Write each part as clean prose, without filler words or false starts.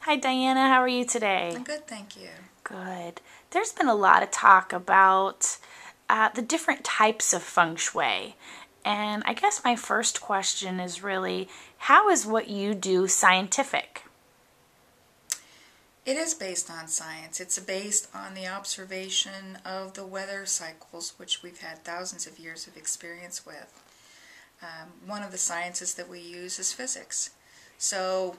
Hi Diana, how are you today? I'm good, thank you. Good. There's been a lot of talk about the different types of feng shui. And I guess my first question is really, how is what you do scientific? It is based on science. It's based on the observation of the weather cycles, which we've had thousands of years of experience with. One of the sciences that we use is physics. So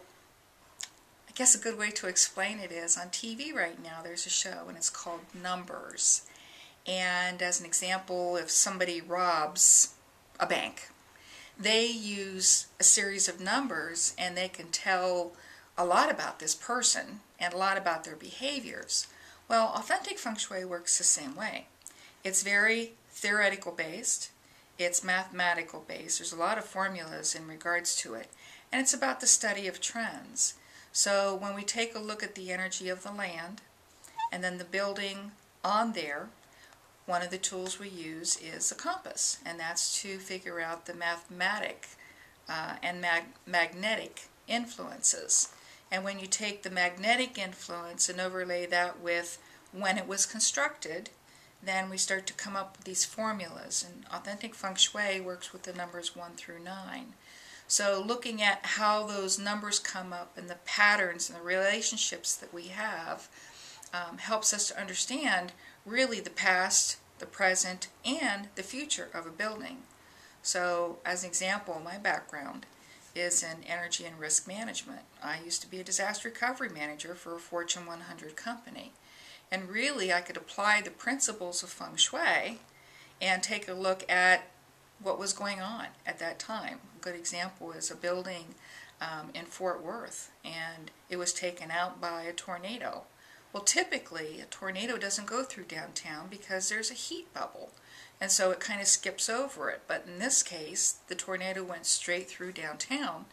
I guess a good way to explain it is on TV right now there's a show and it's called Numbers. And as an example, if somebody robs a bank, they use a series of numbers and they can tell a lot about this person and a lot about their behaviors. Well, Authentic Feng Shui works the same way. It's very theoretical based, it's mathematical based, there's a lot of formulas in regards to it, and it's about the study of trends. So when we take a look at the energy of the land and then the building on there, one of the tools we use is a compass, and that's to figure out the mathematic and magnetic influences. And when you take the magnetic influence and overlay that with when it was constructed, then we start to come up with these formulas. And Authentic Feng Shui works with the numbers 1 through 9. So looking at how those numbers come up and the patterns and the relationships that we have helps us to understand really the past, the present, and the future of a building. So as an example, my background is in energy and risk management. I used to be a disaster recovery manager for a Fortune 100 company. And really I could apply the principles of Feng Shui and take a look at what was going on at that time. A good example is a building in Fort Worth, and it was taken out by a tornado. Well, typically a tornado doesn't go through downtown because there's a heat bubble, and so it kind of skips over it. But in this case, the tornado went straight through downtown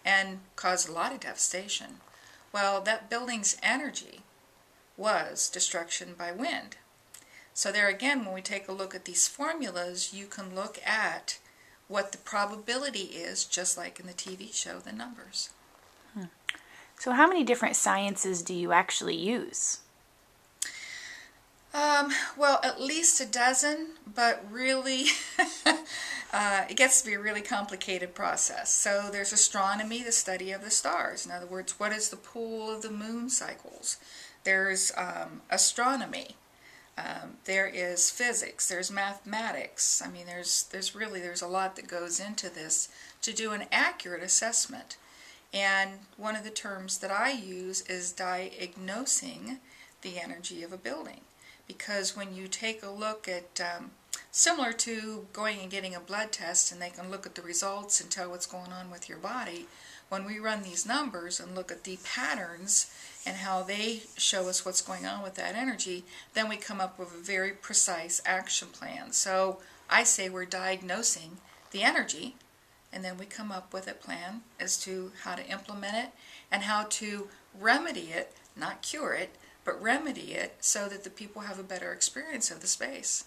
and caused a lot of devastation. Well, that building's energy was destruction by wind. So there again, when we take a look at these formulas, you can look at what the probability is, just like in the TV show, The Numbers. So how many different sciences do you actually use? Well, at least a dozen, but really it gets to be a really complicated process. So there's astronomy, the study of the stars. In other words, what is the pull of the moon cycles? There's astronomy. There is physics. There's mathematics. I mean, there's a lot that goes into this to do an accurate assessment. And one of the terms that I use is diagnosing the energy of a building. Because when you take a look at, similar to going and getting a blood test and they can look at the results and tell what's going on with your body, when we run these numbers and look at the patterns and how they show us what's going on with that energy, then we come up with a very precise action plan. So I say we're diagnosing the energy, and then we come up with a plan as to how to implement it and how to remedy it, not cure it, but remedy it so that the people have a better experience of the space.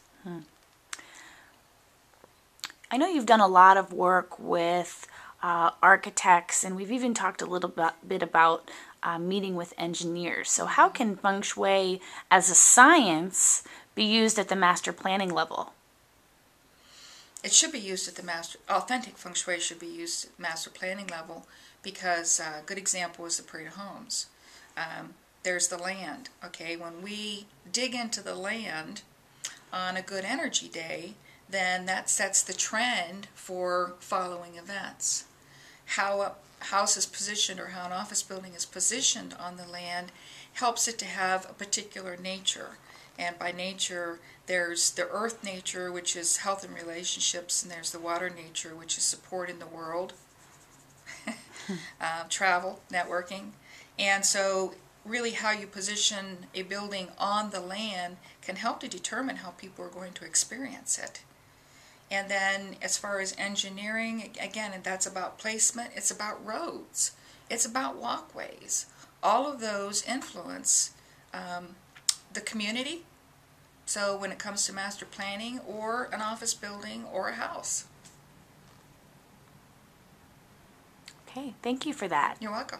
I know you've done a lot of work with architects, and we've even talked a little bit about meeting with engineers. So how can feng shui as a science be used at the master planning level? It should be used at the Authentic Feng Shui should be used at master planning level, because a good example is the Parade of Homes. There's the land. Okay, when we dig into the land on a good energy day, then that sets the trend for following events. How a house is positioned or how an office building is positioned on the land helps it to have a particular nature. And by nature, there's the earth nature, which is health and relationships, and there's the water nature, which is support in the world, travel, networking. And so really how you position a building on the land can help to determine how people are going to experience it. And then as far as engineering, again, that's about placement, it's about roads, it's about walkways. All of those influence the community. So when it comes to master planning or an office building or a house. Okay, thank you for that. You're welcome.